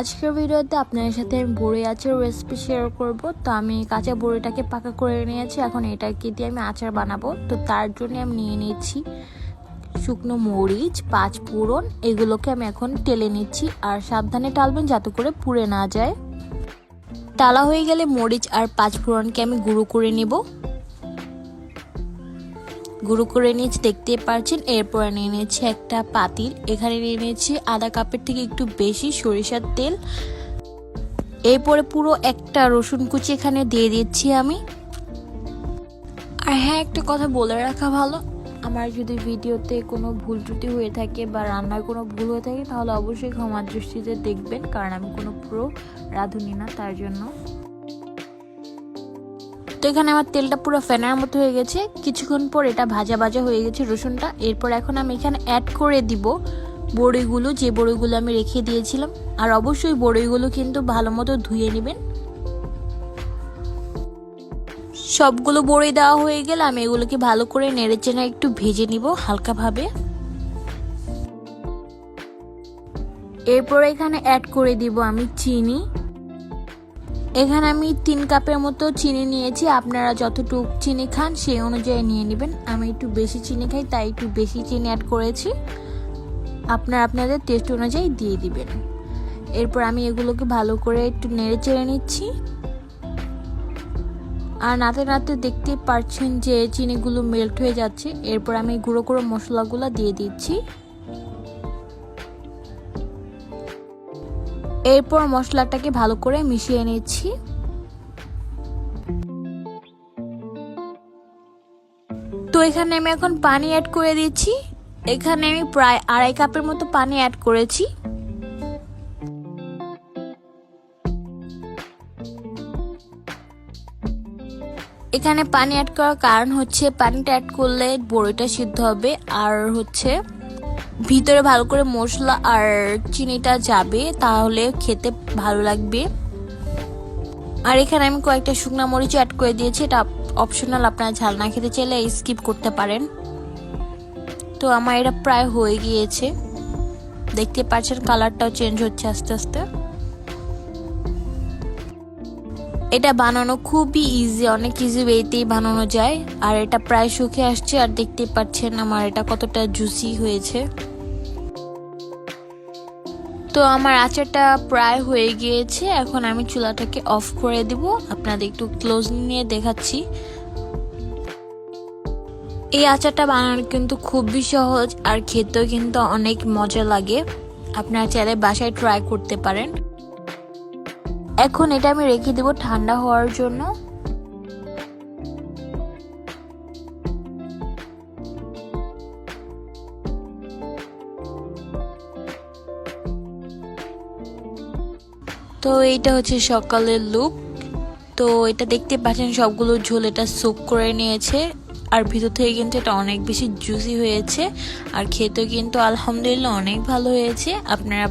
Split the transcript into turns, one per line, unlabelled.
আজকের ভিডিওতে আপনাদের সাথে আমি বড়ি আচার রেসিপি শেয়ার করব। তো আমি কাঁচা বড়িটাকে পাকা করে নিয়েছি, এখন এটাকে দিয়ে আমি আচার বানাবো। তো তার জন্য আমি নিয়ে নিচ্ছি শুকনো মরিচ, 5 ফোড়ন, এগুলোকে আমি এখন টেলে নিচ্ছি। আর সাবধানে টালবেন যাতে করে পুড়ে না যায়। টালা হয়ে গেলে মরিচ আর 5 ফোড়নকে আমি গুঁড়ো করে নেব। গুঁড়ো করে নিয়েছি, দেখতে পাচ্ছেন। এরপর নিয়ে নিয়েছি একটা পাতিল, এখানে নিয়ে নিয়েছি আধা কাপের থেকে একটু বেশি সরিষার তেল। এরপরে পুরো একটা রসুন কুচি এখানে দিয়ে দিচ্ছি আমি। আর হ্যাঁ, একটা কথা বলে রাখা ভালো, আমার যদি ভিডিওতে কোনো ভুল ত্রুটি হয়ে থাকে বা রান্নার কোনো ভুল হয়ে থাকে তাহলে অবশ্যই ক্ষমার দৃষ্টিতে দেখবেন, কারণ আমি কোনো পুরো রাঁধুনি না, তার জন্য। তো এখানে আমার তেলটা পুরো ফেনার মতো হয়ে গেছে। কিছুক্ষণ পর এটা ভাজা ভাজা হয়ে গেছে রসুনটা। এরপর এখন আমি এখানে অ্যাড করে দিব বড়িগুলো, যে বড়িগুলো আমি রেখে দিয়েছিলাম। আর অবশ্যই বড়িগুলো কিন্তু ভালো মতো ধুয়ে নেবেন। সবগুলো বড়ি দেওয়া হয়ে গেলে আমি এগুলোকে ভালো করে নেড়েচেড়ে একটু ভেজে নিব হালকাভাবে। এরপর এখানে অ্যাড করে দিব আমি চিনি। এখানে আমি 3 কাপের মতো চিনি নিয়েছি, আপনারা যতটুকু চিনি খান সেই অনুযায়ী নিয়ে নেবেন। আমি একটু বেশি চিনি খাই, তাই একটু বেশি চিনি অ্যাড করেছি, আপনারা আপনাদের টেস্ট অনুযায়ী দিয়ে দিবেন। এরপর আমি এগুলোকে ভালো করে একটু নেড়ে চেড়ে নিচ্ছি। আর নাড়তে নাড়তে দেখতে পাচ্ছেন যে চিনিগুলো মেল্ট হয়ে যাচ্ছে। এরপর আমি গুঁড়ো গুঁড়ো মশলাগুলো দিয়ে দিচ্ছি। এরপর মশলাটাকে ভালো করে মিশিয়ে নিচ্ছি। তো এখানে আমি এখন পানি অ্যাড করে দিচ্ছি। এখানে আমি প্রায় 2.5 কাপের মতো পানি অ্যাড করেছি। এখানে পানি অ্যাড করার কারণ হচ্ছে পানিটা অ্যাড করলে বড়িটা সিদ্ধ হবে, আর হচ্ছে ভিতরে ভালো করে মশলা আর চিনিটা যাবে, তাহলে খেতে ভালো লাগবে। আর এখানে আমি কয়েকটা শুকনো মরিচ অ্যাড করে দিয়েছি, এটা অপশনাল, আপনারা ঝাল না খেতে চাইলে স্কিপ করতে পারেন। তো আমার এটা প্রায় হয়ে গিয়েছে, দেখতে পাচ্ছেন কালারটাও চেঞ্জ হচ্ছে আস্তে আস্তে। এটা বানানো খুবই ইজি, অনেক ইজি ওয়েতেই বানানো যায়। আর এটা প্রায় শুকিয়ে আসছে, আর দেখতে পাচ্ছেন আমার এটা কতটা জুসি হয়েছে। তো আমার আচারটা প্রায় হয়ে গিয়েছে, এখন আমি চুলাটাকে অফ করে দিব। আপনাদের একটু ক্লোজ নিয়ে দেখাচ্ছি। এই আচারটা বানানো কিন্তু খুবই সহজ, আর খেতেও কিন্তু অনেক মজা লাগে। আপনারা চাইলে বাসায় ট্রাই করতে পারেন। এখন এটা আমি রেখে দেব ঠান্ডা হওয়ার জন্য। তো এইটা হচ্ছে সকালের লুক। তো এটা দেখতে পাচ্ছেন সবগুলো ঝোল এটা সোক করে নিয়েছে, আর ভিতর থেকে কিন্তু এটা অনেক বেশি জুসি হয়েছে, আর খেতেও কিন্তু আলহামদুলিল্লাহ অনেক ভালো হয়েছে। আপনারা